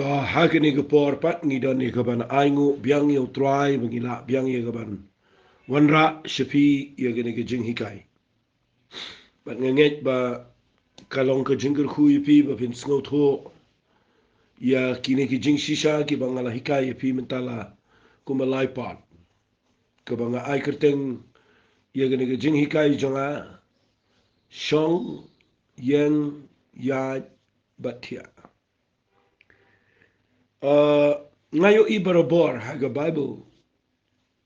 Ta hakini ke porpat ngidon ni ke ban aingu biang yo try mengila biang ye ke ban wanra shepi ye gene ke jing hikai. Bat ngenget ba kalong ke jingger hui pi ba pin sngot ho ya kini ke jing shisha ki bangala hikai pi mentala kumalai pat. Ke banga ai kerteng ye gene ke jing hikai jonga Shong, Ieng, Iaid, bat Thiah. Ngayo i barabor haga Bible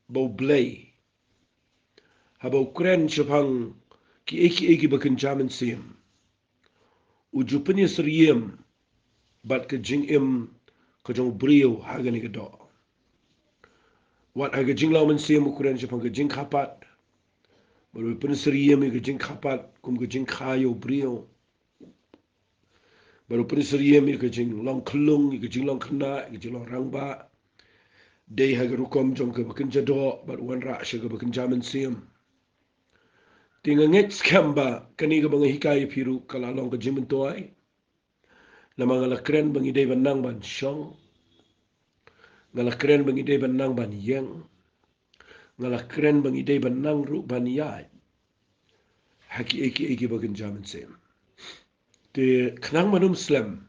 bau blay habau kren shapang ki eki bakan jaman sim uju punya seriem bat ke jing im ke jong brio haga ni do wat haga jing lawan sim kren shapang ke jing kapat baru punya seriem ke jing kapat kum ke jing kayo brio baru punya seriem ke jing long kelung ke jing long kena ke jing long rangba day haga rukom jong ke bakan jado bat wan ra shaga bakan jaman sim tinga nget skamba kani ga bang hikai piru kala long ka jimin toai na mga kren bang idey banang ban Shong ngala kren bang idey banang ban Ieng ngala kren bang idey banang ru ban Iaid haki eki bagan jamin sem te knang manum slam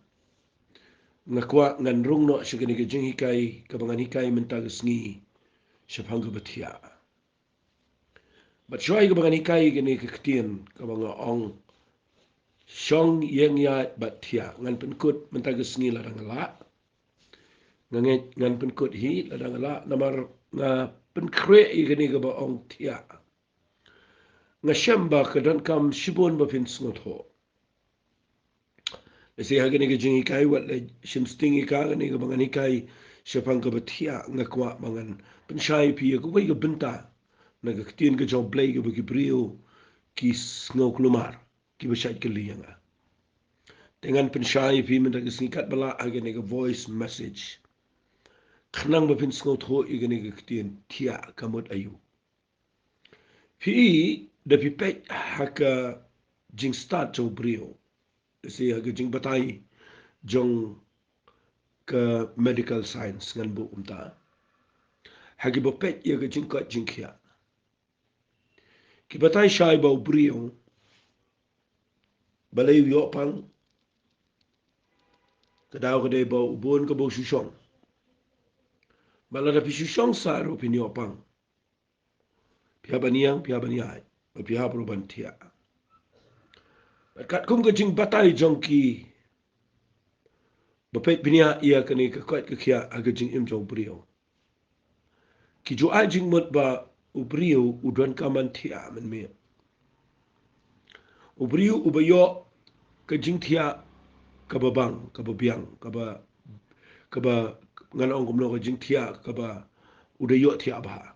ngakwa ngan rung no shigani ga jing hikai ka bangan hikai mentagas ngi shapanga batia bat shoy ga bangan hikai gani ka ktien ka banga ong Shong Ieng Iaid bat Thiah ngan penkut mentagas ngi larang la ngan penkut hi larang la namar nga penkre igani ga ba ong Thiah nga shamba ka dan kam shibon ba fin sngot ho lesi hagani ga jingi kai wat le shim stingi ka gani ga bangan hikai shapang ka ba Thiah nga kwa bangan penshai pi ga wai ga benta na ga ktien ga job blay ga ba brio ki sngo klumar ki ba shait ka liyanga dengan pensyai pi mendaga singkat bala agane ga voice message khnang ba pin sngot ho igane ga ktien Thiah kamot ayu pi da pi pet haka jing start jo brio si haka jing batai jong ka medical science ngan bu umta hagi ba pet ya ga jing ka jing khia ki batai shai ba brio balai yo pang kadaw ka dai ba ubon ka bo shushong bala da pi shushong sa ro pi yo pang pia baniang pia baniai pia proban Thiah kat kum ka jing batai jong ki bapet binia ia kani ka kwat ka khia aga jing im jong brio ki jo a jing mot ba ubrio udon ka man Thiah man me ubrio ubayo ka jing Thiah ka babang ka babiang ka ba ngan ong kumlo ka jing Thiah ka ba udayo Thiah ba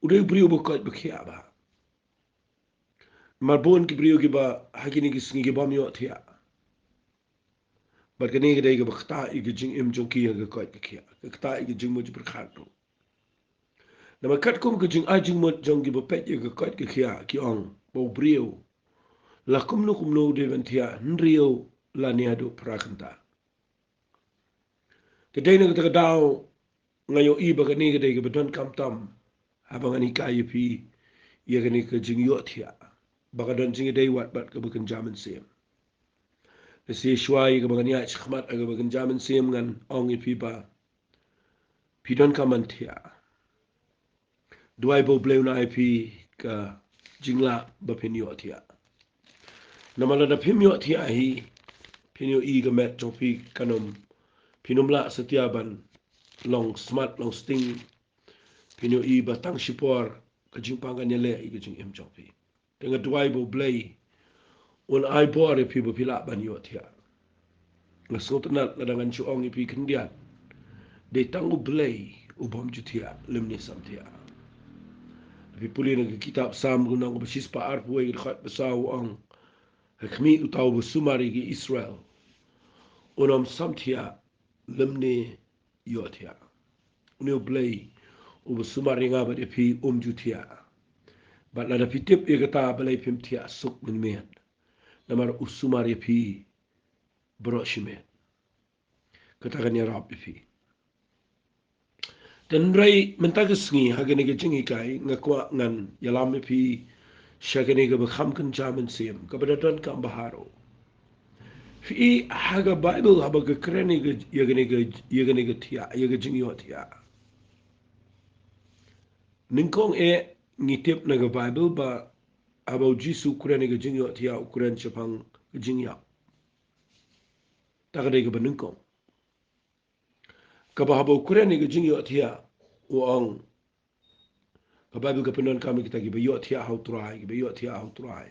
uday brio ba kwat ba khia ba marbon ki brio ki ba hakini ki sngi ki bam yo Thiah bat kani ga dai ga bakta i jing im jong ki ga kwat ka khia ka ta i jing mo ji berkhat na makat kum ke jing ajing mot jong gi bapet ye ga kwat ka khia ki ong bo brio la kum no de ben Thiah nrio la ni adu prakanta ke dai na ga daw ngayo i ba kani ga dai ga badon kam tam habang ani ka yi pi ye ga ni ka jing yo Thiah ba ga don jing dai wat bat ka bukan jaman sem si shwai ga bagani ach khmat aga bagan jaman sem ngan ong i pi ba pi don kaman Thiah duai bo bleu na ip ka jingla ba pinyo Thiah namala da pinyo Thiah hi pinyo i ga met jong pi kanom pinum la setiaban long smart long sting pinyo i ba tang shipor ka jing pangan yele i ga jing im jong pi tenga duai bo blay un ai bore pi bo pila ban yo Thiah ngasotna la dangan chu ong i pi kendiat de tangu blay ubom ju Thiah lemni sam Thiah pipuli na kitab sam gunang basis pa arpuay khat basaw ang hakmi utaw busumari gi Israel unom sam Thiah lemni yo Thiah unyo blay ubusumari nga ba pi ju Thiah bat la da pitip ye kata balay pim Thiah suk min met namar usumari pi bro shimet katakan ya rap ifi dan rai mentaga sngi hagani ga jingi kai ngakwa ngan yalam ifi shagani ga bakham kan jamin sim kabadatan kam baharo fi haga bible haba ga kreni ga yagani ga tia yaga jingi wa tia ninkong ngitip na ga bible ba about jisu kreni ga jingi wa tia ukren chapang jingi ya takade ga ninkong ka ba haba ukren ga jingi wa tia uang ka bible ka penon kami kita gi ba yo tia how try gi ba yo tia how try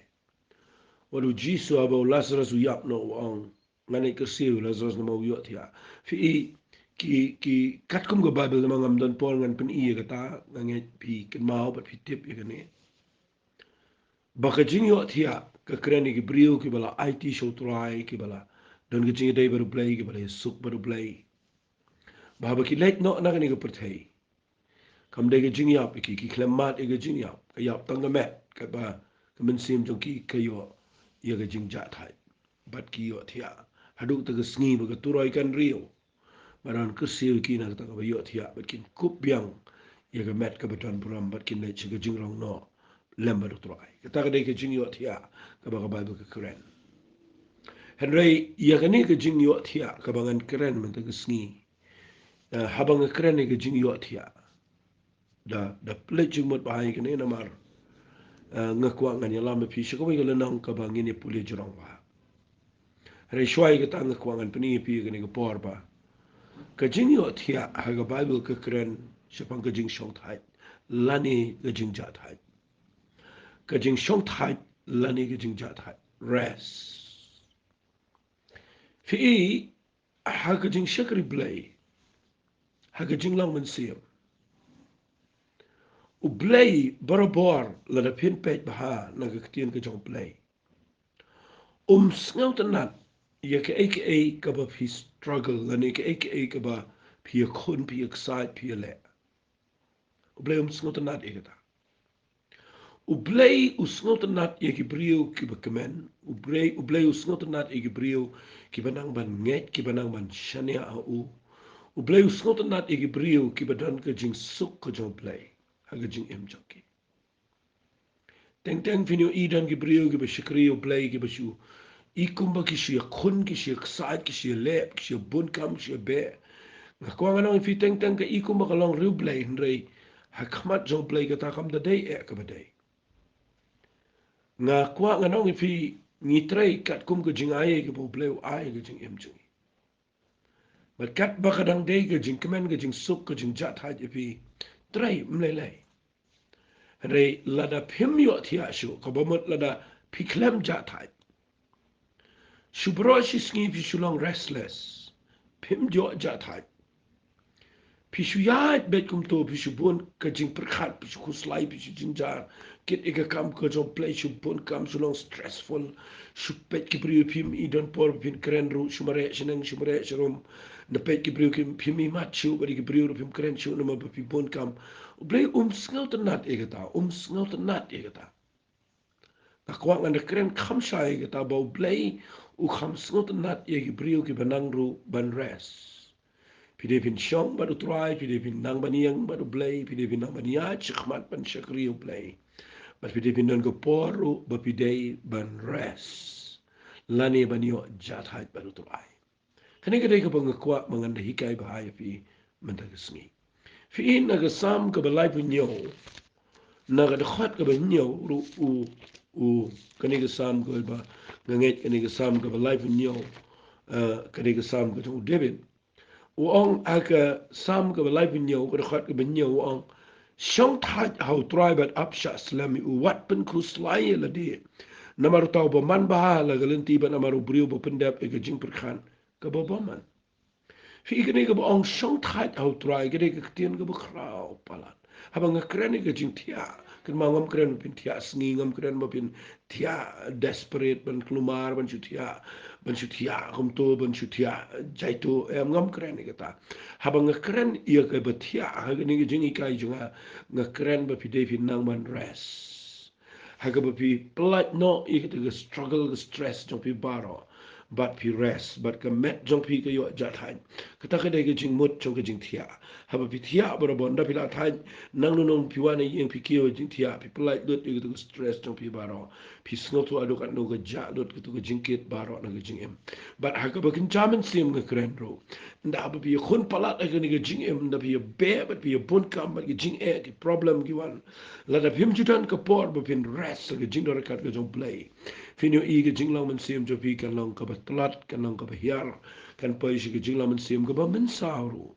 walu jisu haba lazarus uyap no uang ngane ka siu lazarus na mau yo tia fi ki katkum ga bible na ngam don pol ngan pen iya kata ngange pi ken mau ba pi tip ya ne baka jing yo thia ka kreni ki brio ki bala it show try ki bala don ki jing dai baru play ki bala suk baru play ba ba ki late no na ni ka perthai kam dai ki jing ya ki klemat e ka jing ya ka ya tang ga met ka ba ka men sim jong ki ka yo ya ka jing ja thai bat ki yo thia hadu ta ka sngi ba ka turoi kan rio maran ke siu ki na ta ka yo thia bat kin kup biang ya ga met ka batan puram bat kin le chi ka jing rong no lembar tuai ka ta ka dai ka jing yo thia ka ba ka ba ka kren henry ya ga ni ka jing yo thia ka ba ngan kren man ta ka sngi habang ka kren ka jing yo thia da ple jing mot ba hai ka ne na mar ngakwa ngan ya lam pi shi ko ga nang ka ba ngini puli jurong ba henry shwai ka ta ngakwa ngan pni pi ka ni ka por ba ka jing yo thia ha ga bible ka kren shapang ka jing shong thai lani ka jing ja thai ka jing shong thai lani ka jing ja thai rest fi ha ka jing shakri blay ha ka jing lang man siam u blay barabor la da pin pet baha na ka tien ka jong blay sngaut nat ya ka ka ba fi struggle la ne ka ka ba fi khun fi excite fi le u blay sngaut nat ta u blay sngaut nat ya ki brio ki ba kemen u blay sngaut nat ya ki brio ki banang ban nget ki banang ban shania u blay sngaut nat ya ki brio ki badan ka jing suk ka jong blay ha ka jing em joki teng finyo idan ki brio ki ba shikri u blay ki ba shu ikumba ki shi khun ki shi excite ki shi lep ki shi bun kam ki shi be nga kwa nga nang fi teng ka ikumba ka long riu blay nrei ha khamat jong blay ka ta kam da day ka ba day nga kwa nga nang fi ngi trei kat kum ka jing ai ka bo blay ai ka jing em jing but kat ba ka dang day ka jing kemen ka jing suk ka jing jat ha fi trei mlelai rei lada phim yo thia shu ka ba mot lada phiklem jat ha Shubro shi sngi pi shulong restless. Pim jo jatai. Pi shu yaad bet kum to pi shu bon ka jing perkhat pi shu kuslai pi shu jinjar. Kit ega kam ka jong play shu bon kam shulong stressful. Shu pet ki priu pim idon por pin kren ru shu mare sheneng shu mare sharum. Na pet ki priu pim i mat shu bari ki priu pim kren shu nama pi bon kam. Blay sngaw tanat ega ta. Sngaw tanat ega ta. Nakwak nga kren kam shay ega ta bau blay u kham sngot nat ye ki brio ki banang ru ban res pide pin shong ba du try pide pin nang ban Ieng ba du blay pide pin nang ban Iaid chkhmat ban shakri u blay ba pide pin nan go poru ba pide ban res lani ban yo jat hat ba du try kani ka dai ka bang kwa manganda hikai ba hai fi manta sngi fi in na ga sam ka ba lai pin yo na ga khat ka ba nyo ru u kani ga sam ko ba nganget kani ga sam ka ba life nyo kani ga sam ka tu David u ong aka sam ka ba life nyo ko khat ka ba nyo u ong shong tha how try but up sha slami u wat pen ku slai la de namar taw ba man ba la galenti ba namar brio ba pendap e ga jing per khan ka ba man fi kani ga ba ong shong tha how try ga de ka tien ga ba krau palat habang nga krani ga jing Thiah kan mangam kren pin Thiah sngi ngam kren ma pin Thiah desperate ban klumar ban shu Thiah kum to ban shu Thiah jaito em ngam kren ga ta habang nga kren ia ga ba Thiah ha ga ni ga jing ikai junga nga kren ba pi de pin nang ban res ha ga ba pi plat no i ga struggle ga stress jong pi baro bat pi rest bat ka met jong pi ka yo ja thai kata ka dai ka jing mut jong ka jing thia haba pi thia bor bon da pi la thai nang nu nong pi wan Ieng pi kio jing thia pi polite lut yu tu stress jong pi baro pi sngo tu adu kan no ka ja lut ka tu ka jing kit baro na ka jing em bat ha ka ba kin jamin sim ka kren ro nda ba pi khun palat ka ni ka jing em da pi be bat pi bon kam ba ki jing e ki problem ki wan la da phim judan ka por ba pin rest ka jing do ka ka jong play finyo I ka jing long man sim jo pi kan long ka ba tlat kan long ka ba hiar kan pa shi ka jing long man sim ka ba min sauru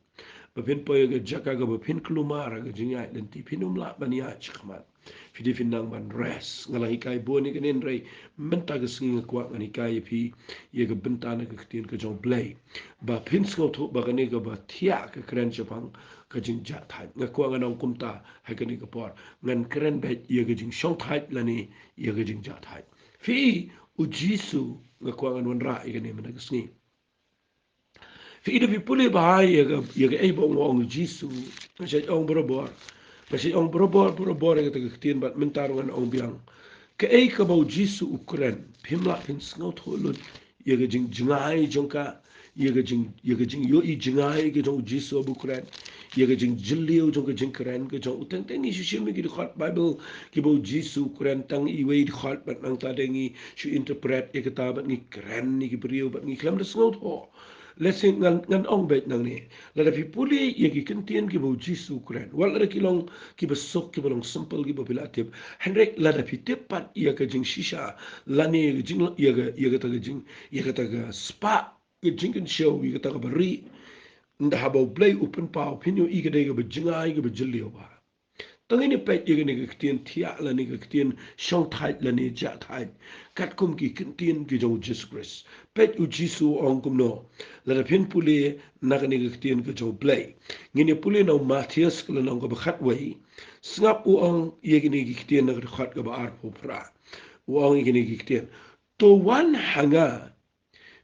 ba pin pa ga jaka ga ba pin klumara ga jing ai dan ti pinum la ban ya chkhmat fidi fin nang ban res ngala hikai bo ni kanen rei menta ga singa kwa ngani kai pi ye ga benta na ga tin ka jong play ba pin sko tho ba ga ni ga ba thia ka kren chapang ka jing ja thai nga kwa nga nong kumta ha ka ni ka por ngan kren be ye ga jing shong thai la ni ye ga jing ja thai fi u jisu nga kwa nga non ra ye ga ni ma ga singi fi ida fi puli ba ye ga ei bo ngong jisu nga se ong bro bor kasi ong bro nga ta ga tin bat mentar ngan ong biang ke ei ka bo jisu ukren pimla pin sngot holut ye ga jing jingai jongka ye ga jing yo I jingai ga jong jisu ukren ye ga jing jilio jong ga jing kren ga jong utang tang I shi mi gi khat bible ki bo jisu ukren tang I we khat bat nang ta dengi shu interpret ye ka ta bat ngi kren ni gi brio bat ngi klam da sngot ho let's say ngan ong bet nang ni la da pi puli ye ki kentien ki bo jisu kren wal da ki long ki ba sok ki ba long simple ki ba pila tip henrek la da pi tip pat ye ka jing shisha la ni jing ye ga ta ga jing ye ga ta ga spa ye jing kan show ye ga ta ga bari nda ha bo play open pa opinion I ga de ga ba jinga I ga ba jilio ba tang ini pet ye ni ga tien Thiah la ni ga tien Shong thai la ni ja thai kat kum ki tien ki jong Jesus Christ pet u jisu ong kum no la da pin puli na ga ni ga tien ka jong play ngini puli no Matthias la nong ga khat wei snap u ong ye ni ga tien na ga khat ga ba ar po pra u ong ye ni ga tien to wan hanga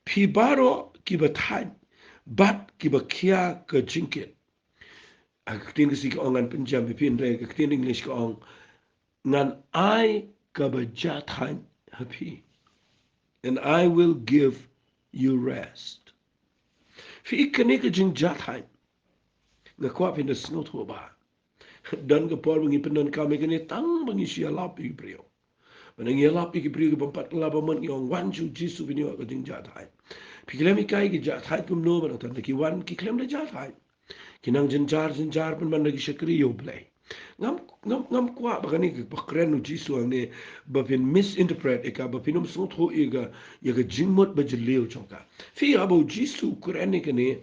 pi baro ki ba thai bat ki ba kia ka jinkit ak tin si ka ongan pinjam pin re ka tin English ka ong ngan I ka ba ja thai happy and I will give you rest fi ikane ka jing ja thai nga kwa pin da snot ho ba dan ka por ngi pin ka me kane tang bangi sia lap I brio manang ya lap I brio ka pat la ba man yong wan ju jisu bin yo ka jing ja thai fi klem kai ki ja thai kum no ba tan ki wan ki klem da ja thai kinang jinjar pun man lagi syakri yo play ngam kwa bagani ke bakren nu jisu ne ba pin misinterpret eka ba pinum sot ho ega ye ga jingmot ba jilio chonka fi abo jisu ukraine ke ne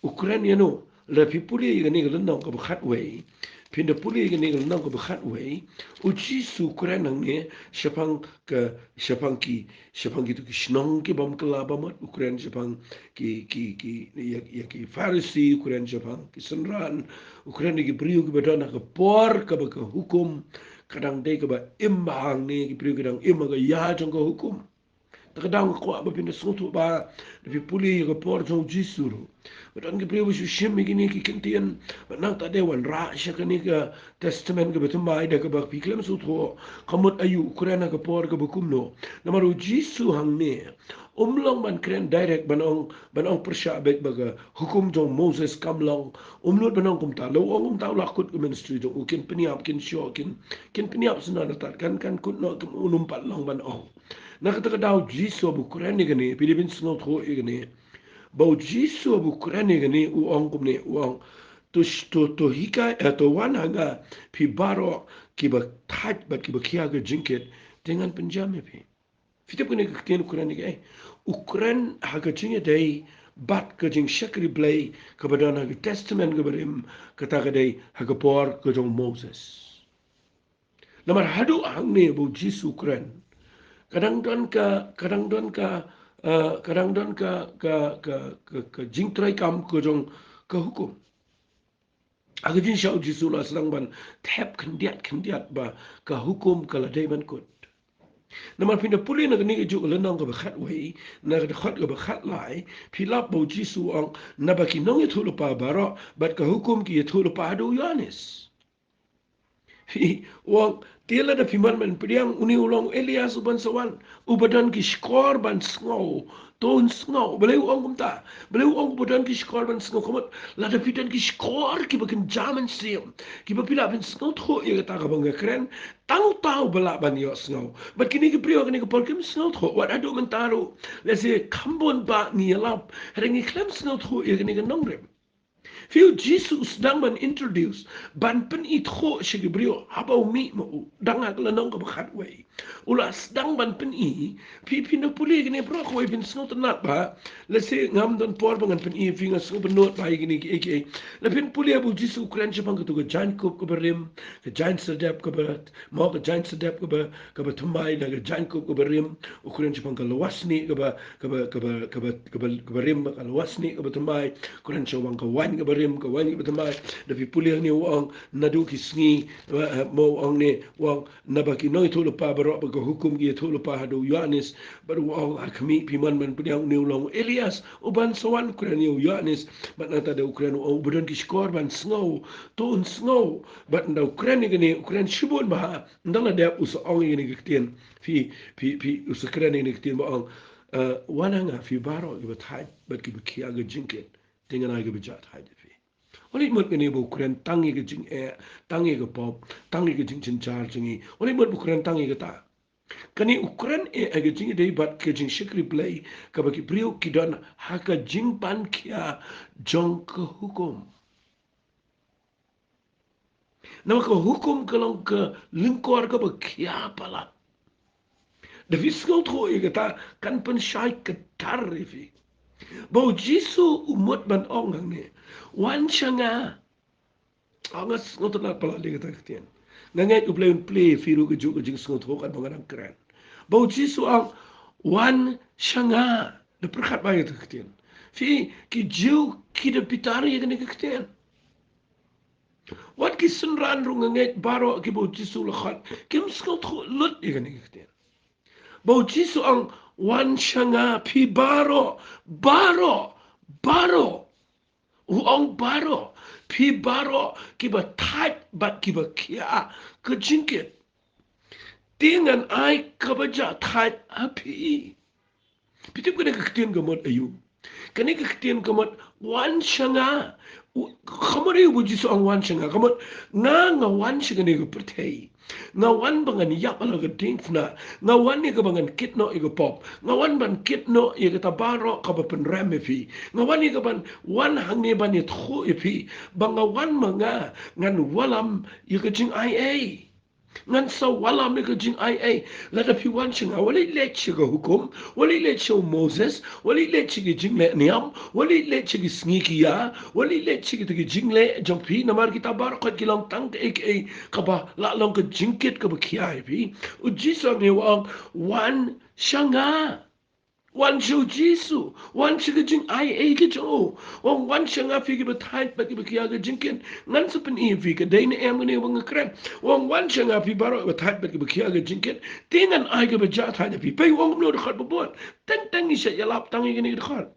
ukraine no la pipuli ye ne ga nang ka ba khat wei pin da puli ye ne ga nang ka ba khat wei u jisu ukraine ne shapang ki tu ki shnong ki bam kala ba mat ukraine shapang ki ya ki farisi ukraine shapang ki sanran ukraine ki priu ki badana ka por ka ba ka hukum kadang dei ka ba imbang ni ki priu kadang imaga ya jong ka hukum takadang ko ba pin sutu ba de puli ga por jong jisuru badang ki priu shu shim ki ni ki kentian ba nang ta de wan ra sha ka ni ka testament ka betum mai da ka ba pi klem sutu kamut ayu ukraine ka por ka bukum no namaru jisu hang ne umlong man kren direct banong persya bet baga hukum jong Moses kamlong umlut banong kum ta lo ong ta lakut ke ministry jong ukin peniap kin syo kin peniap sena tat kan kut no kum unum pat long ban ong na kata daw jiso bu kren ni gani pilipin snot ho igani bau jiso bu kren ni gani u ong kum ne u ong to hika to wan hanga pi baro ki ba tat ba ki ba kia ga jinket dengan penjam pi Fitip kene kene Ukraine ni Ukraine haga chinga dei bat ka jing shakri play ka badana haga testament ka barim kata ka dei haga por ka jong Moses. Lamar hadu hang ne bu jis Ukraine. Kadang don ka ka jing trai kam ka jong ka hukum. Haga jing shau jisu la sedang ban tap kendiat ba ka hukum kala dei ban kut. Naman pinda puli na gani ju lenang ka bakhat wei na ka khat ka bakhat lai pilap bo jisu ang nabaki nong ithulu pa baro bat ka hukum ki ithulu pa do yanis Wang tila da piman man pediang uni ulang Elias uban sawan ubadan ki skor ban sngau ton sngau beleu ong kumta beleu ong ubadan ki skor ban sngau komat la da pidan ki skor ki bakin jaman siam ki bapila ben sngau tho ye ta ka bang kren tau bala ban yo sngau bat kini ki prio kini ki por kim sngau tho wat adu mentaro let's say kambon ba ni lap rengi klem sngau tho ye kini ki nongrem Fiu Jesus sedang introduce ban pen itho sigibrio habau mi mo danga kelanong ka bakat way. Ula sedang ban pen pi pina puli gini bro ko pin snot tenat ba. Lesi ngam don por bangan pen fi ngas ko benot ba gini ki eke. La pin puli abu Jesus Ukraine chapang ko jan ko berim ke jan sedap ko berat mo ke jan sedap ko ba tumai na ke jan ko berim Ukraine chapang ko lawasni ko ba berim ka lawasni ko tumai Ukraine chapang ko wan ko berim ko wan ko tumai da pi puli ni wang nadu ki sngi mo ang ni wang nabaki noi tu pa baro ko hukum ki tu pa hadu Yohanes baru wang kami piman man pediang ni ulang Elias uban sawan Ukraine Yohanes bat nata da Ukraine o budan ki skor ban snow ton snow bat da Ukraine ni Ukraine shibun ba ndala da us ong ni kitien fi us Ukraine ni kitien ba ong wana nga fi baro ki bat hai bat ki kia ga jinket dengan ai ga bijat hai fi Oli mut ni bu Ukraine tangi ga jing tangi ga pop tangi ga jing chin char jingi oli mut bu Ukraine tangi ga ta kani Ukraine aga jing dei bat ke jing shikri play ka baki brio kidan haka jing pan kia jong ke hukum nama ke hukum kalong ke lingkor ka bakia pala de fiscal tro ta kan pen shai ke tarifi bau jisu umut ban ong ne wan changa angas ngotna pala le ta ktian ngangai play firu ke ju ke jing sngot ho kan bangan kran bau jisu ang wan shanga de perkhat ba itu ketian fi ki jiu ki de pitari ye kene ketian wat ki sunran rung nget baro ki bau jisu lakhat kim skot lut ye kene ketian bau jisu ang wan shanga pi baro uang baro pi baro ki ba tat bat ki ba kia ke jingket dengan ai kabaja tat api Pitip kena keketian kamot ayu. Kena keketian kamot wan shanga. Kamot ayu buji soang wan shanga. Kamot nga wan shanga ni ke pertai. Nga wan bangan yak ala ke dingfna. Nga wan ni ke bangan kitno i ke pop. Nga wan ban kitno i ke tabaro ka ba penrem ipi. Nga wan ni ke ban wan hang ni ban i tkhu ipi. Banga wan manga ngan walam i ke jing ai ngan sa wala me ka jing ai la da pi wan chinga wali le chiga hukum wali le chiga Moses wali le chiga jing le niam wali le chiga sniki ya wali le chiga tigi jing le jong pi namar kita bar ko kilang tang ek ka ba la long ka jingkit ka ba kiai pi u jisa me wan shanga wan shu jisu wan shiga jing ai ke jo wan shanga fi ke batai ba ke kia ga jingkin ngan su pen fi ke dai ne em ne wang kren wan shanga fi baro batai ba ke kia ga jingkin dengan ai ke baja ta ne fi pe wang no de khat bobot tang ni sha yalap tang ni de khat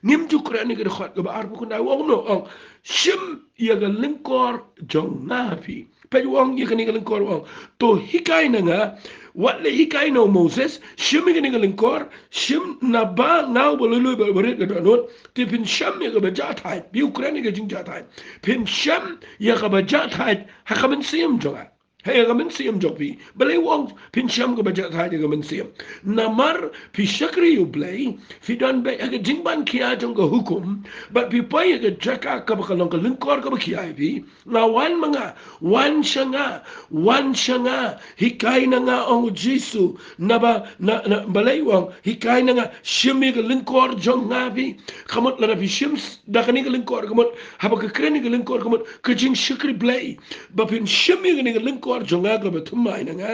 nim ju kren ni de khat ga ar bu kun dai wang no shim ya ga linkor jong na fi pe wang ya ga ni ga linkor wang to hikai na nga wat le hikai no Moses shim ga ni ga linkor shim na ba ngau bolulu berit ga donot ti pin sham ya ga baja thai bi Ukraine ga jing ja thai pin sham ya ga baja thai ha ka ben sim jonga hey ga men sim jopi bale wong pin sham ga baja thai ga men sim namar pi shakri you play fi don be ga jing ban kia jong ga hukum but pi pai ga jaka ka ba kalong ga linkor ga ba kia bi na wan manga wan shanga hikai na nga ong jisu na ba na balay wong hikai na nga shimi ga linkor jong nga bi kamot la bi shims da kani ga linkor kamot haba ka kreni ga linkor kamot ka jing shikri play ba pin shimi ga ni ga linkor jong nga ga ba tumai na nga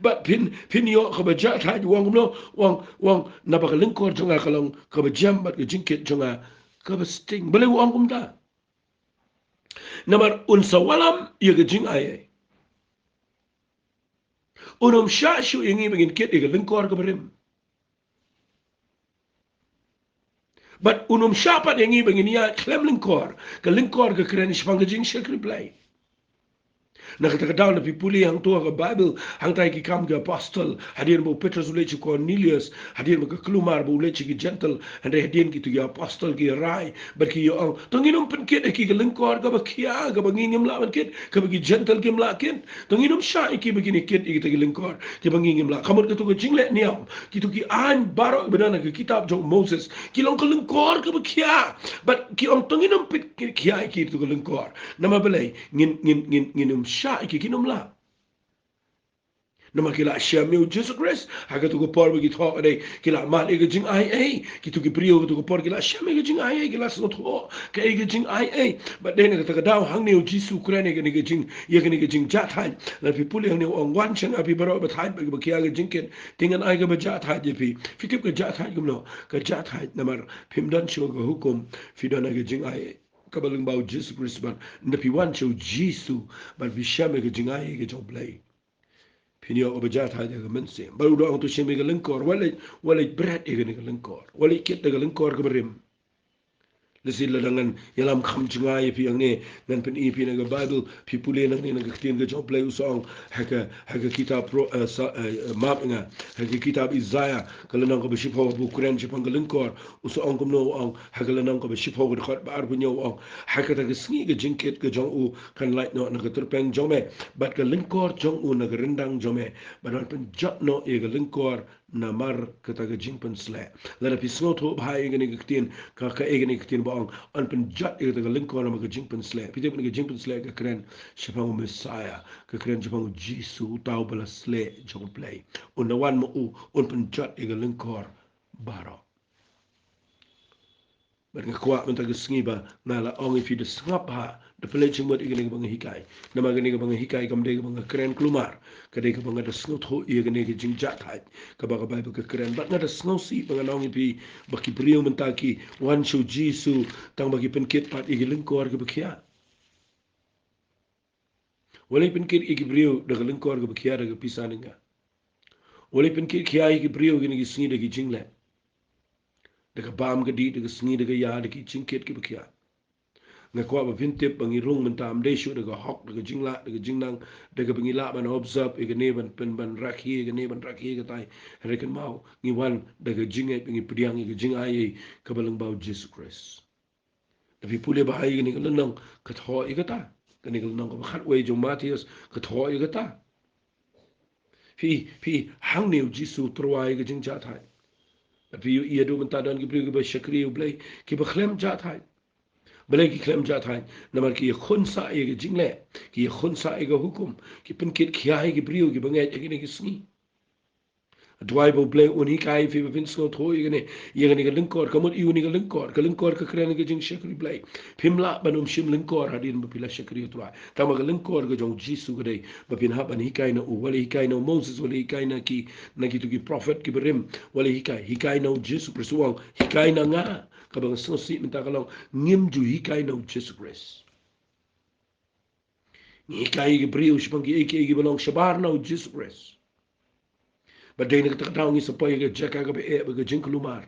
ba pin yo ka ba ja ta wong no wong na ba ka linkor jong nga kalong ka ba jam ba ga jing kit jong nga ka ba sting balay wong kumta namar unsa walam ya ga jing ai unum sha shu ingi begin kit ga linkor ga berim but unum sha pat ingi begin ya klem linkor ga kreni shpang ga jing shikri play Na kata down na pipuli hang tua ke Bible hang tai ki kam ke apostle hadir mo Petrus ule chi Cornelius hadir mo ke kelumar bo ule chi ki gentle and hadir ki tu ki apostle ki rai ber ki yo ang tonginum pen kit ki ke lengkor ka ba kia ka ba ngingim la ban kit ka ba ki gentle kim la kit tonginum sha ki begini kit ki ki lengkor ki ba ngingim la kamot ke tu ke jingle niam ki tu ki an barok benana ke kitab jong Moses ki long ke lengkor ka ba kia but ki ong tonginum pit kia ki tu ke lengkor nama belai ngin sha ki kinum la nama kila Samuel Jesus Christ haga tu ko por bagi thok ade kila mal e jing ai ki tu ki priyo tu ko por kila Samuel jing ai kila so tho ke e jing ai but then ka daw hang ne Jesus Christ ne ke jing ye ke ne jing ja thai la pi puli hang ne ong wan chen api baro ba thai ba kia ke jing ken tingan ai ga ba ja thai je pi tip ka ja thai gum no ka ja thai namar phim dan sho ga hukum fi dan ke jing ai kabalang bau Jesus Christ ban na pi wan cho Jesus ban vi shame ke jing ai ke job play Pinyo obajat haja ke mense. Baru doang tu shemi ke lengkor. Walai berat ke lengkor. Walai kit ke lengkor ke berim. Lesi ladangan yalam kham chingai pi ang ne ngan pen pi na Bible pi pule nang ne nang ktin ke job play usong haka kitab pro map nga haka kitab Isaiah kalau nang ko beshipo bu Quran chipang lengkor usong kom no ong haka nang ko beshipo ko khat bar bu nyo ong haka ta sngi ke jingket ke jong u kan light no na ke terpeng jome bat ke lengkor jong u na rendang jome bat pen jot no e ke lengkor namar kata ke jingpen sle la pi snot ho bhai ke ne ktin ka e ke ne ktin bong an pen jat e ke lengkor na ke jingpen sle pi ke jingpen sle ke kren shapang Messiah ke kren shapang Jesus tau bala sle jong play un na wan mo u un pen jat e ke lengkor baro ber ke kwa men ta ke sngi ba na la ong if de snap ha de play chimot e ke bang hikai na ma ke ne bang hikai kam de bang kren klumar ke de bang de snot ho e ke ne ke jing jat hai ka ba ka Bible ke kren bat na de snow si bang ong pi ba ki brio men ta ki wan shu jisu tang ba ki pen kit pat e ke lengkor ke bkhia wala pen kit e ke brio de ke lengkor ke bkhia de ke pisaninga wala pen kit khia e ke brio ke ne ke sngi de ke jingle de ke bam ke di de ke sngi de ke ya de ki jing kit ke bkhia nga kwa ba vintip bangi rung men tam de shu de ga hok de ga jingla de ga jingnang de ga bangi la ban observe e ga ne ban pen ban rakhi ga ne ban rakhi ga tai rekan mau ngi wan de ga jingai bangi priang ga jing ai ka balang bau Jesus Christ de vi pule ba ai ni ga nang ka tho i ga ta ka ni ga nang ka khat wei jo Matthias ka tho i ga ta phi hang ne Jesus troi ga jing ja thai vi yu ia do men ta dan gi pri ga ba shakri u blai ki ba khlem ja thai Belai ki klem jat hai namar ki khun sa e ge jingle ki khun sa e ge hukum ki pen kit khia e ge brio ki bangai e ge ne ki sngi dwai bo blai uni kai fi vin so tho e ge ne ye ge ne ge lingkor kamot yu ni ge lingkor ka kren ge jing shekri blai pimla banum shim lingkor hadin ba pila shekri twa ta ma ge lingkor ge jong jisu ge dei ba pin ha ban hikai na u wala hikai na Moses wala hikai na ki tu ki prophet ki berim wala hikai na jisu presuang hikai na nga kabang so si minta kalong ngim ju hikai na Jesus Christ hikai ge brio shpang ge ge balong shabar na Jesus Christ ba de ne ta ta ngi so poy ge jaka ge e ge jing klumar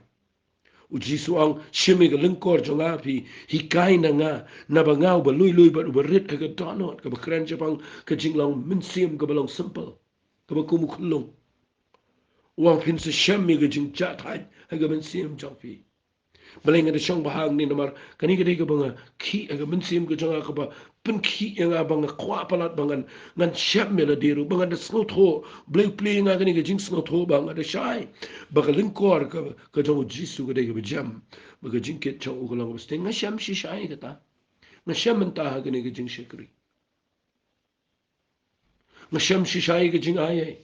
u jisu ang shimi ge lingkor jonga pi hikai na nga na ba ngau ba lui ba rit ge donot ge ba kran shpang ge jing long min sim ge balong simple ge ba kumu khulung wang pin se shami ge jing chat hai ge min sim jong pi Baling ada Shong bahang ni namar kani gede ke banga ki aga mensim ke jonga ka ba pen ki nga banga kwa palat bangan ngan syap mela diru banga de snot ho blay play nga kani ke jing snot ho banga de shai baga lingkor ka jong jisu gede ke jam baga jing ke chong ugolang bste nga syam shi shai kata nga syam menta ha kani ke jing shekri nga syam shi shai ke jing ai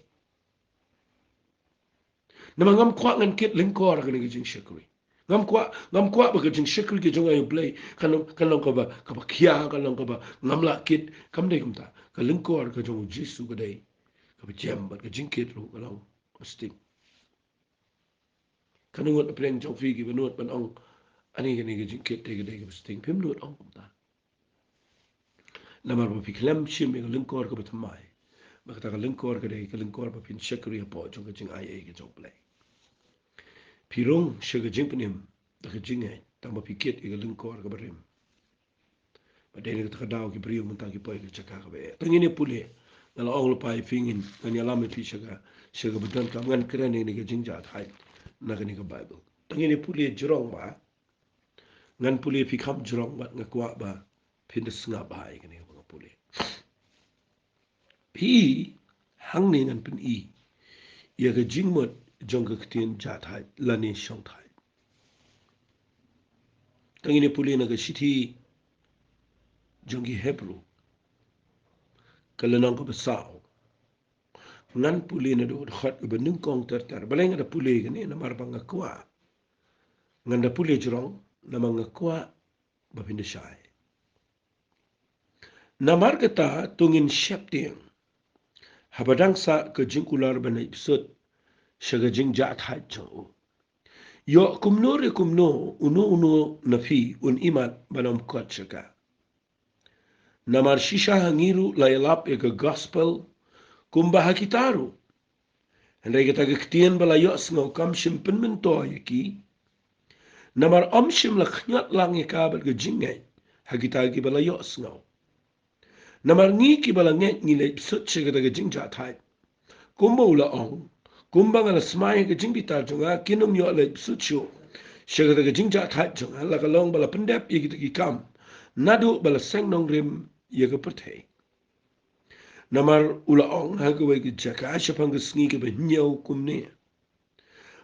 namangam kwa ngan kit lingkor kani ke jing shekri ngam kwa ba jing shekri ke jonga yu play kan ka ba kia kan ka ba ngam la kit kam dei kum ta ka lingkor ka jong jisu ka dei ka ba jam ba ka jing kit ru ka long sting kan ngot pleng jong fi ki ba not ban ong ani ga ni ga jing kit te ga dei ka sting pim not ong kum ta namar ba fi klem shim ga lingkor ka ba tmai ba ka lingkor ka dei ka lingkor ba pin shekri po jong ka jing ai ga jong play pirong shega jing pnim da ka jing ai tang ba pikit ga lingkor ka ba rim Padahal kita kadau ki beriu mentang ki poi ki cakap kabe. Tengini pule ngala ong lupai fingin ngani alame pi shaga bedan kam ngan keren ni ke jingjat hai na ni ke Bible. Tengini pule jurong ba ngan pule pi kam jurong ba ngakwa ba pindas nga bai ke ni ba pule. Pi hang ni ngan pen I ia ke jingmot jong ke ketien jat hai lani Shong thai. Tengini pule na ke siti jong ki Hebrew kalenang ko besau ngan puli na do khat ke benung kong ter baleng ada puli ke ni na mar bang kwa ngan da puli jrong na mang kwa ba pinda shai na mar kata tungin shepting habadang sa ke jingkular banai psut shaga jing jat hat jo yo kumno re kumno uno na fi un imat banam kwat shaka na mar shisha hangiru layalap e gospel kumbaha kitaru Hendai kita ketien balayo sngau kam shimpen mento yaki namar shim la khnyat lang ka bal ge jingai hagita ki balayo sngau namar ngi ki balange ngi le sut che ge jingja thai kumbo la ong kumbang la smai ge jingbita junga kinum yo le sut chu che ge jingja thai junga la ka long bala pendep ye ki kam nadu bala seng nong rim ye ge perthei namar ula ong ha ge ge jaka shapang ge sngi ge benyau kumne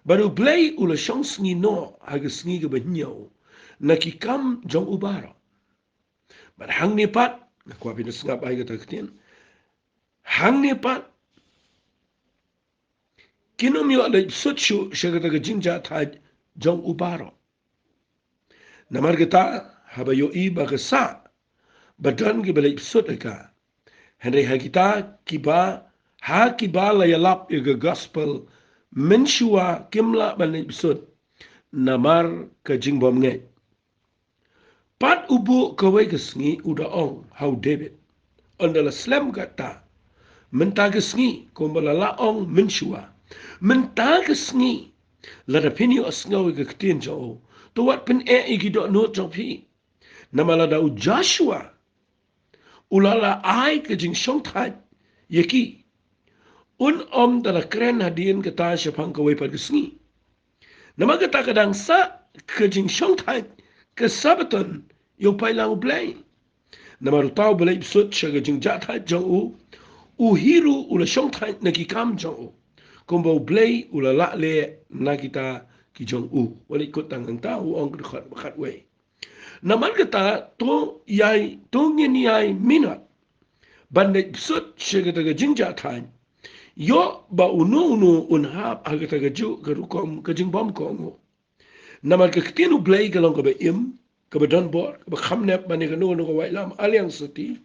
baru play ula Shong sngi no ha ge sngi ge benyau na ki kam jong ubara bar hang ne pat na kwa bin snga bai ge taktin hang ne pat kinom yo le suchu shege ge jinja tha jong ubara namar ge ta haba yo I ba ge sa badan ge bele sut ka Henry Hagita kiba ha kiba la yalap ge gospel menshua kimla ban episode namar ka jingbom nge pat ubu kawe gesngi uda ong how David ondala slam gata menta gesngi kombala la ong menshua menta gesngi la da pini osngaw ge ktin jo to wat pen igi do no topi namala da Joshua ulala ai ke jing Shong thai yeki un dala kren hadien kata shapang kawe par gesngi nama kata kadang sa ke jing Shong thai ke sabaton yo pai lang blay nama rutau belai sut shaga jing jat thai jong u hiru ula Shong thai na ki kam jong kombo blay ula la le na kita ki jong wali ko tang ta ong khat we nama kata to yai to ngin yai minat bandai sut shaga daga jing jat thai yo ba unu unhap agata gaju garukom kajing bom kongo namar ke ketinu blay galong ka ba im ka ba don bor ka ba khamnep bani ka no wai lam aliang sati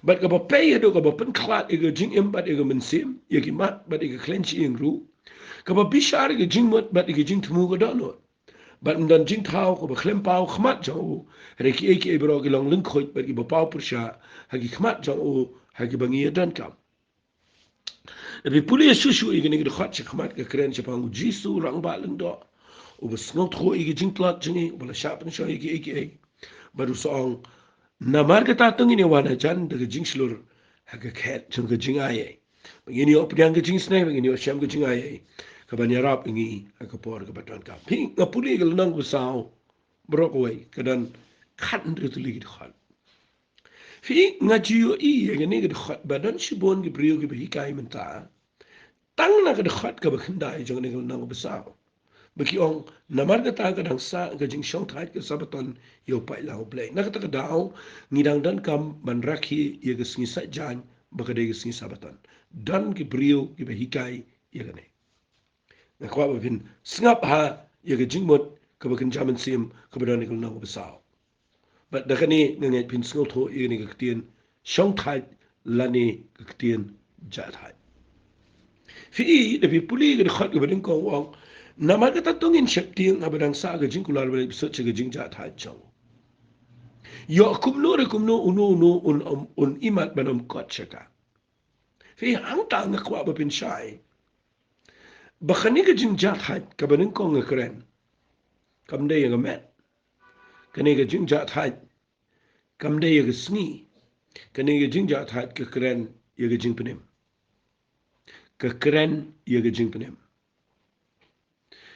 bat ka ba pay do ka ba pen klat e jing im bat e mensim ye ki mat bat e clench ing ru ka ba bishar e jing mot bat e jing tmu ka don bat ndan jing thau ka ba klem pau khmat jo re ki e bro ki long ling khoi bat ki ba pau pursha ha ki khmat jo ha ki bangi dan kam Tapi puli susu igini gede khat chakmat ke keren chapang jisu rang ba leng do. Ubas ngot kho igi jing plat jingi ubala shap ni shoy igi baru song namar ke tatung ini wana jan de jing slur ha ke khet chung ke jing ai. Begini op yang ke jing snai begini op sham ke jing ai. Ka ban yarap ingi ha ke por ke batan ka. Pi ngapuli ke lenang besau brok wei kedan khat ndre tu ligi khat. Fi ngajiyo I ngene ke khat badan shibon ke brio ke hikai menta. Tang na ke khat ke bakhandai jong ne nang besau. Bagi ong namar ke ta ke dang sa ke jing Shong thai ke sabaton yo pai lau play. Na ke ta dau ngidang dan kam ban rakhi ye ke sngi sa jan bakade ke sngi sabaton. Dan ke brio ke hikai ye ke ne. Na kwa bin sngap ha ye ke jing mot ke bakan jaman sim ke badan ke nang besau. But dakani ngangai pin sngot ho ye ne ke tien Shong thai lani ke tien jat thai. Fi de pi puli ke khat ke bading ko wong nama kata tungin shakting abadang sa ke jing kular balik besot ke jing jat ha chang yo kumno unu un imat banam kot chaka fi hang ta ngakwa ba pin shai bakhani ke jing jat ha ka baning ko ngakren kam de yang met kane ke jing jat ha Kam de ye sngi. Kene ye jinja that ke kren ye jing penem. Ke kren ye jing penem.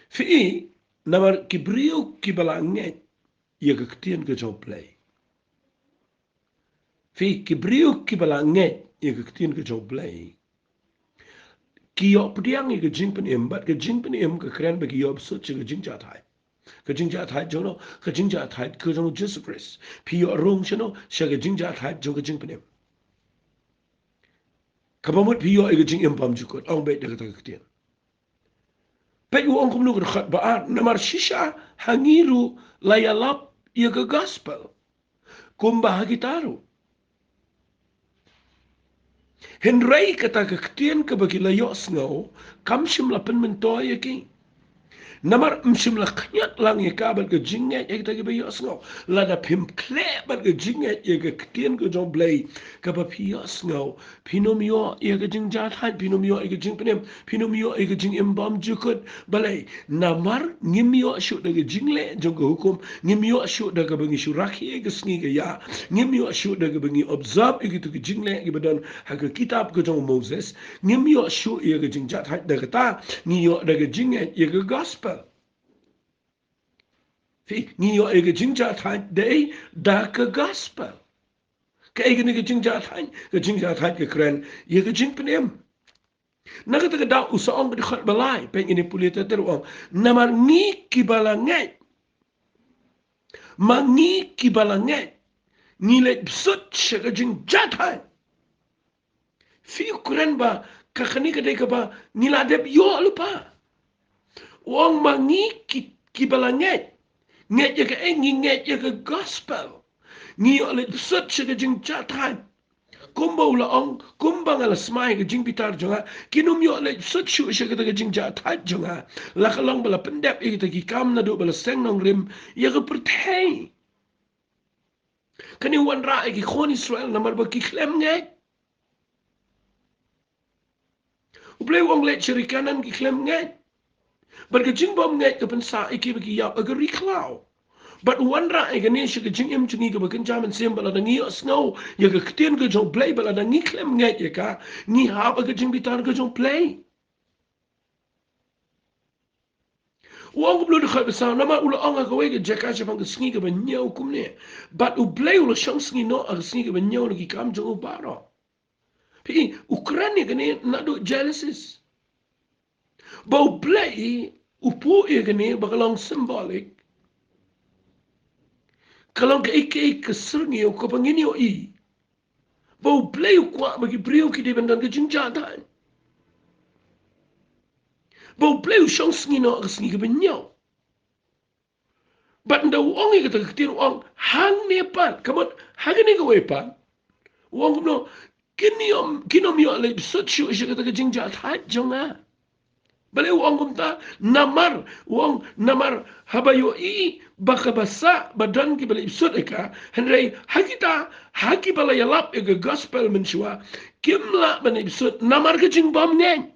Fi namar kibrio kibalanget ye ktien ke job play. Fi kibrio kibalanget ye ktien ke job play. Ki yo pdiang ye jing penem but ke jing penem ke kren be ki yo such ye jinja that. Ke jinja that jono ke jinja that ke jono Jesus Christ. Pi yo rong jono she ke jinja that jo ke jing penem. Kabamut pi yo ye jing empam jukot ong be de ke ktien. Pek u ongkom nu gergat baat namar shisha hangiru layalap ye ke gospel kumba hagitaru. Henrei kata ke ktien ke bagi layos ngau kam shim lapen mentoy ki. Namar mshim la knyat lang ye kabel ke jinget ye kita ke bayos ngau. Lada pim klep bat ke jinget ye ke ktien ke jong blay ke ba piyos ngau. Pinom yo ye ke jing jathan, pinom yo ye ke jing penem, pinom yo ye ke jing imbam jukut balay. Namar ngim yo syuk de ke jing le jong ke hukum, ngim yo syuk de ke bengi syuraki ye ke sngi ke ya, ngim yo syuk de ke bengi observe ye ke tu ke jing le ke badan ha ke kitab ke jong Moses, ngim yo syuk ye ke jing jathan de ke ta, ngim yo de ke jinget ye ke gospel. Ni yo ege jinja thain dei da ke gospel. Ke ege ni ke jinja thain ke kren ye ke jing penem. Na ke da usaong ke khat balai pen ini pulita teruang. Namar ni ki balangai. Ma ni ki balangai. Ni le sut she ke jing jathain. Fi kren ba ka khani ke dei ke ba ni la dep yo lupa. Wong ma ni ki balangai. Nget je ke engi nget je ke gospel. Ni ole sut se ke jing jathan. Kumba ula ong kumba ngala smai ke jing pitar jonga. Kinum yo ole sut shu se ke jing jathan jonga. La kalong bala pendep ye ke ki kam na do bala seng nong rim ye ke perthei. Kani wan ra ki khon Israel namar ba ki klem nget. Ublay wong le chirikanan ki klem nget. But ke jing bom nget ke pensa iki bagi yap aga riklau. But one ra egane shi ke jing im chingi ke bakin jaman sem bala ngi snow ye ke ktien ke jong play bala ngi klem nget ye ka ngi ha ba ke jing bitar ke jong play. Wong blu de khabe sa na ma ula anga ke wege jeka she van ke sngi ke ben nyau kum ne. But u play ula shang sngi no a sngi ke ben nyau ki kam jong baro. Pi Ukraine ke ne na do jealousies. Ba u play u pu ye ke ne ba lang symbolic. Kalau ke ik keserni o ko pangini o I. Bau play kwa bagi brio ki de bendan ke jinjatan. Bau play shong sngi no sngi ke benyau. But nda wong ke tak tir wong hang ne pan. Kamot hang ne ke wepan. Wong no kinom yo le sut shu ke tak jinjatan jonga. Bale wong kumta namar habayo I bakabasa badan ki bale ibsut eka henrei hakita haki bala yalap ega gospel menshua kimla bane ibsut namar ke jing bom ngen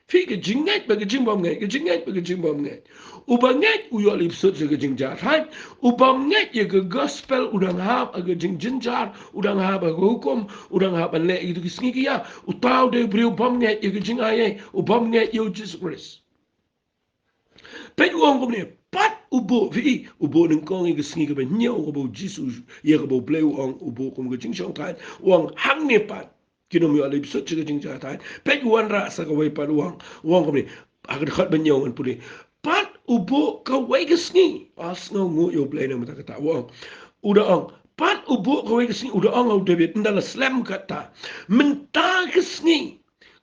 fi ke jingat ba ke jing bom ngen ke jingat ba ke jing bom ngen ubangat uyo ibsut ke jing jahat ubam nget ye ke gospel udang hab aga jing jinjar udang hab aga hukum udang hab le itu kisngi kia utau de brio bom nget ye ke jing aye ubam nget yo Jesus Christ. Pen wong kom ne pat ubo vi ubo ning kong ke sngi ke ben nyau ubo Jesus ye ke bo play wong ubo kom ke jing shong tan wong hang ne pat kinom yo le bisot ke jing jatan pen wan ra sa ke wei pat wong kom ne aga khat ben nyau an pudi pat ubo ka wei ke sngi as ngo ngo yo play na mata kata wong uda ong pat ubo ka wei ke sngi uda ong au David ndala slam kata menta ke sngi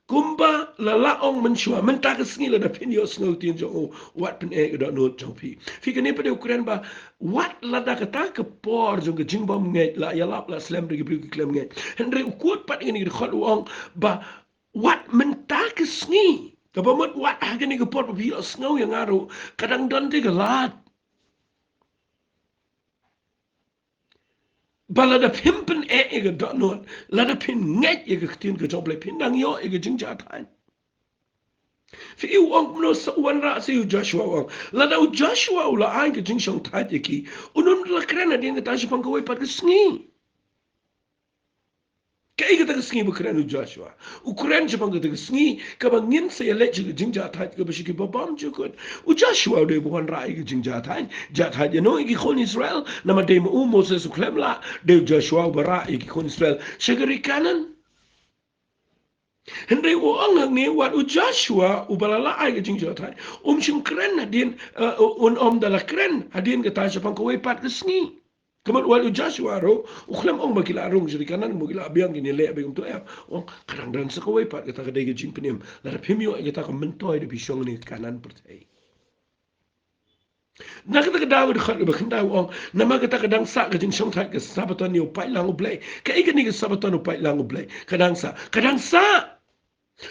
kumba la laong menshua menta ke sngi la da pin yo sngo tin jo wat pen e da no jo pi fi ke ne pe Ukraine ba wat la da kata ke por jo ke jingbom nge la ya lap la slam de ke klem nge henry ukut pat ngini khot wong ba wat menta ke sngi ka ba mot wat ha ke ni ke por bi yo sngo yang aru kadang don de ke lat bala da pimpen e ke da no la da pin nge ye ke tin ke jo ble pin dang yo e ke jing ja tan Fi iu ong no sa wan ra sa iu Joshua ong. La daw Joshua ula ay ka jing siyang tayo ki. Unun la kren na din ka tayo pang kaway pat kasngi. Kaya ka taga sngi bakren u Joshua. Ukren siya pang ka taga sngi. Kabangin sa yalet siya ka jing jatay ka ba siya ki babam jukot. U Joshua uday bukan ra ay ka jing jatay. Jatay yano iki kon Israel. Nama day mo Moses uklem la. Day Joshua bara iki kon Israel. Siya ka rikanan. Hindi wo ang ni wat u Joshua u balala ay ka jing jatay. Siyang kren hadin dala kren hadin ka tayo pang kaway pat ka sngi. Kamat walu Joshua ro, uklam ong magila arong jiri kanan mo gila abiyang gini le abiyang to ya. Ong kadang dan sa kaway pat kita kadai gajing penim. Lara pimyo ay kita mentoy de bisyong ni kanan pertai. Na kita kadaw de khat bakindaw ong nama kita kadang sa gajing syong thai ke sabaton ni upai lang ublay. Ka ikan ni ke sabaton upai lang ublay. Kadang sa.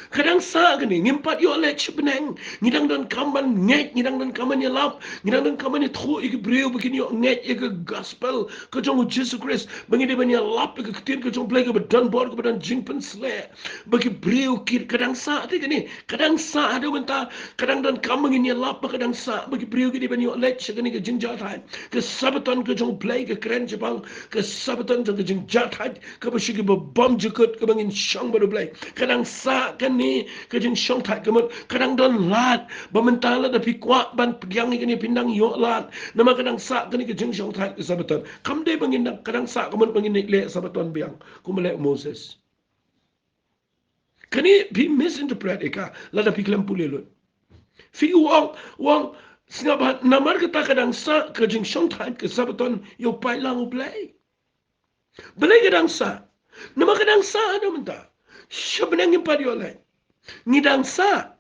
Kadang sa gani ngimpat yo le chbeneng ngidang dan kaman nget ngidang dan kaman ya lap ngidang dan kaman ya tho ik breu begini yo nget ik gospel ko jong Jesus Christ bangi de banya lap ik ketin ko jong play ko dan bor ko dan jingpen sle bagi breu kir kadang sa ti gani kadang sa ada benta kadang dan kaman ngini lap kadang sa bagi breu ki de banya le chgani ke jing jatai ke sabaton ko jong play ke kren jepang ke sabaton jong jing jatai ke bashigi bom jukut ke bangin shang baru play kadang sa kan ni kajing syong tak kemat kadang don lat bamentala da pikwa ban piang ni kini pindang yo lat nama kadang sa kani kajing syong tak sabaton kamde bangin kadang sa kemat bangin le sabaton biang kumale Moses kani bi misinterpret eka lada piklam pulelot fi wang singabat namar kata kadang sa kajing syong tak sabaton yo pai lang uplay balai kadang sa nama kadang sa ada menta sebenarnya pada oleh ngidang sa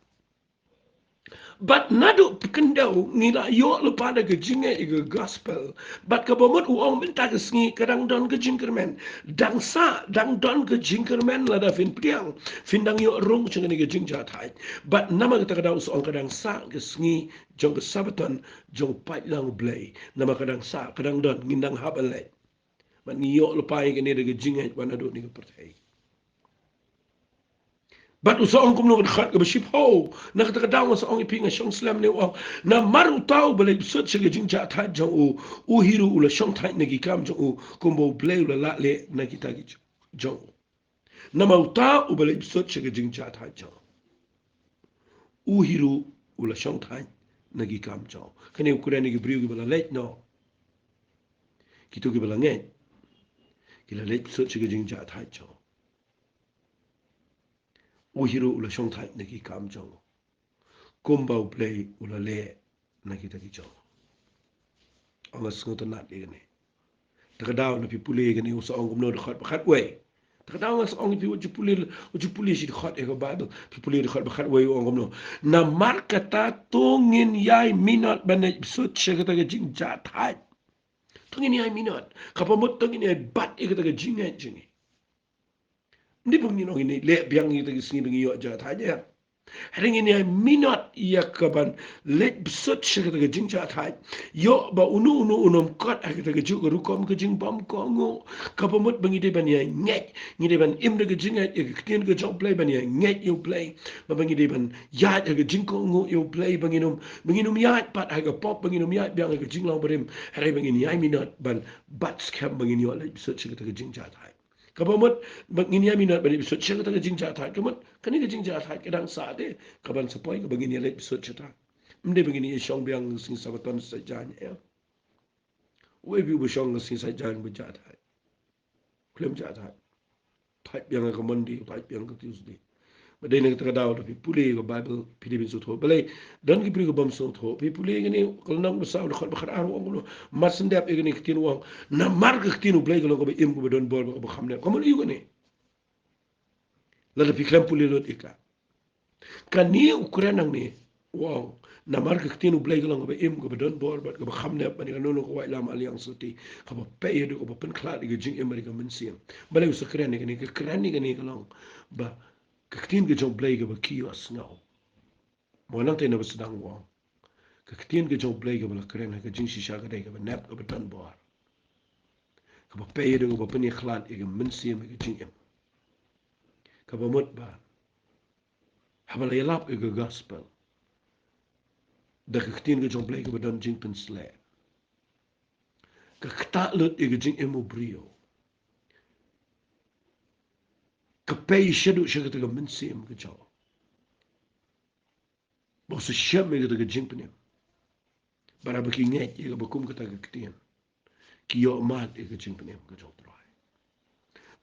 but nado kendau ngila yo lupa ada gejinga iga gospel but kabomot uang minta kesengi kadang don gejingkermen dang sa dang don gejingkermen lada fin priang findang yo rong cengen iga jingjat but nama kita kadang uang kadang sa kesengi jong kesabaton jong pat lang blay nama kadang sa kadang don ngindang habale man yo lupa iga ni gejinga wana do ni pertai But usaong kumno khat ka baship ho nakatadaw sa ong ipinga syong slam ni wa na maru tao balay sut sa gajing ja tha jang u hiru ula syong thai nagi kam jang u kumbo blay ula la le nagi ta gi jang na mau ta u balay sut sa gajing ja tha jang u hiru ula syong thai nagi kam jang kani ukuran nagi briu gi bala le no kitu gi bala nge kila le sut sa gajing ja tha jang uhiru ula syong thai naki kam jong kumbau play ula le naki taki jong angas ngoto nat igani takadaw na pipuli igani usa ong kumno de khat way takadaw ngas ong pi uji puli si khat ega bible pipuli de khat way ong kumno na markata tongin yai minot bane sut shegata ga jing ja thai tongin yai minot kapamot tongin yai bat ega ga jing jingi Hindi pag ninong ini le biang ito kisni bingi yo ja thaja. Haring ini minot iya kaban le sut shaka ta jing ja thaj. Yo ba unu unom kot ha ta ju ko rukom ka jing bam ko ngo. Kapamut bangi de ban ya nget ni de ban im de jing ya ktien ka jong play ban ya nget yo play. Ba bangi de ban ya ka jing ko ngo yo play bangi num ya pat ha ka pop bangi num ya biang ka jing long barim. Haring bangi ni minot ban bat scam bangi yo le sut shaka ta jing ja thaj. Kabamot bagini minat bani bisut siya kata jing jatat kamot kani ka jing jatat kadang sade kaban sapoy ka bagini le bisut siya mde bagini Shong biang sing sabaton sa jan ya we bi bu Shong sing sa jan bu jatat klem jatat pat biang ka Monday pat biang ka Tuesday badai nak terdaw tapi pulih ka Bible pidi bin sut ho balai dan ki pulih ka bam sut ho pi pulih gani kalnang besar khot bakhar ar wong mat sendap igani kitin wong na mar ka kitin blay ka ko be im ko don bol ko xamne ko mo yu gani la da piklam pulih lot ika kani ukuran nang ni wow na mar ka kitin blay ka ko be im ko don bol ko xamne bani ka nono ko wa lam aliang suti ka ba pe yedo ko ba pen klat ga jing amerika men sim balai usakran ni ka kran ni ka long ba Kaktin ke jong blay ke ba kios ngau. Mo nang tay na ba sedang wang. Kaktin ke jong blay ke ba keren ka jing shisha ka day ke ba nap ke ba tan bar. Ka ba pay de ba pani khlat e ke min sim ke jing em. Ka ba mot ba. Habala yalap ke gospel. Da ke ketin ke jong play ke badan jing pensle. Ke ketak lut ke jing emu brio. Ke pay shadu shaka ke mensim ke jaw. Bo se syam ke jing penem. Bara baki nget ke bakum ke ke ketin. Ki yo mat ke jing penem ke jaw try.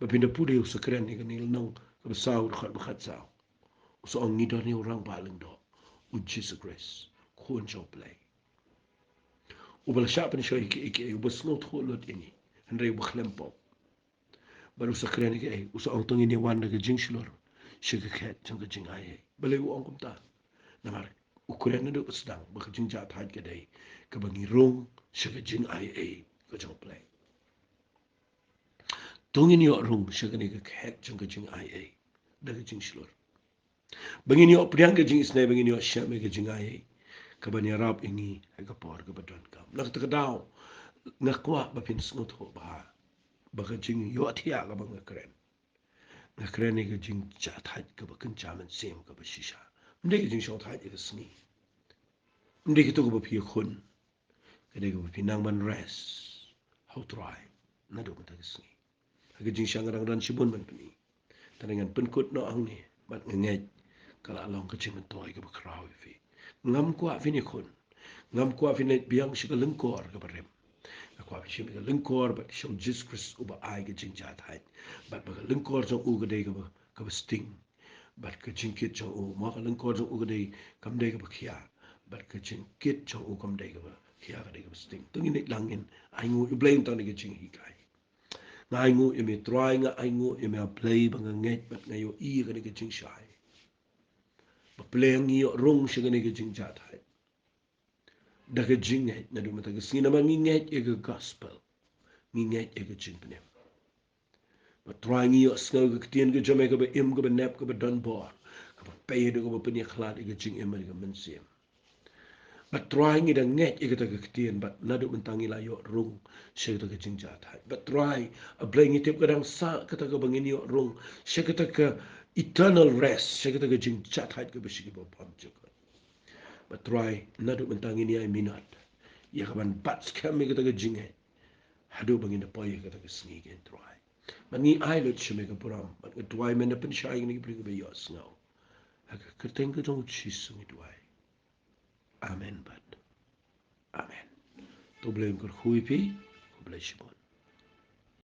Bapinda pude sekeren ke nil nong ke besau khat bakhat sau. So ang ngidon ni orang paling do. Jesus Christ. Kun jaw play. Ubal syap ni shoy ke ubas ngot khulot ini. Henry bakhlempop. Baru sekeren ke usa ang tong ini wan ke jing shlor. Shika ket jang ke jing ai. Balai u ang kumta. Namar ukuran na do sedang baka jing jat had ke dai. Ke bangi rong shika jing ai ke jang play. Tong ini yo rong shika ni ke ket jang ke jing ai. Da ke jing shlor. Bangi ni yo priang ke jing isnai bangi ni yo syam ke jing ai. Ke bani rap ini ke por ke badon kam. Nak tekadau ngakwa bapin sngot ho ba. Baka jing yo Thiah ka bang keren. Nga keren ni ka jing chat hat ka ba kan chaman sem ka ba shisha. Mde ka jing shot hat ka sngi. Mde ka to ka ba pi khun. Ka de ka ba pi nang man res. How try. Na do ka sngi. Ka jing shang rang ran shibun man pni. Tanangan penkut no ang ni. Bat ngej. Kala along ka jing man toy ka ba kraw fi. Ngam kwa fi ni khun. Ngam kwa fi ni biang shi ka lengkor ka ba rem. Aku apa sih mereka lengkor, but Shong Jesus Christ ubah ai ke jing jat hai, but mereka lengkor jong u gede ke sting, but ke jingkit jong u, mereka lengkor jong u gede kam dei ke kia, but ke jingkit jong u kam dei ke kia gede ke sting. Tungi nik langin, ai ngu i blame tang ke jing hikai. Ngai ngu i me try nga ai ngu i me play bang nget, but ngayo i gede ke jing shai. Ba play ngi yo rong shi gede ke jing jat hai. Da ke jing nget na du mata ke sini nama nget e ke gospel. Nginget e ke jing penem. Ba try ngi yo sngo ke tien ke jome ke ba im ke ba nep ke ba don bor. Ke ba pay de ke ba peni khlat e ke jing em ke mensiem. Ba try ngi da nget e ke ta ke tien ba na du mentangi la yo rung she ke jing ja thai. Ba try a blay ngi tip ke dang sa ke ta ke bangin yo rung she ke ta ke eternal rest she ke ta ke jing ja thai ke ba shi ke ba pam je. Ba try na du mentangi ni ai minat. Ya ka ban bat skam ke ta ke jing he. Hadu bangin da poy ke ta ke sngi ke try. Mani ailut shime ka puram, but ke tuai mena pen shai ni bring be yos now. Haka kerteng ke jong chis ngi tuai. Amen but. Amen. To blame kur hui pi, ko bless you.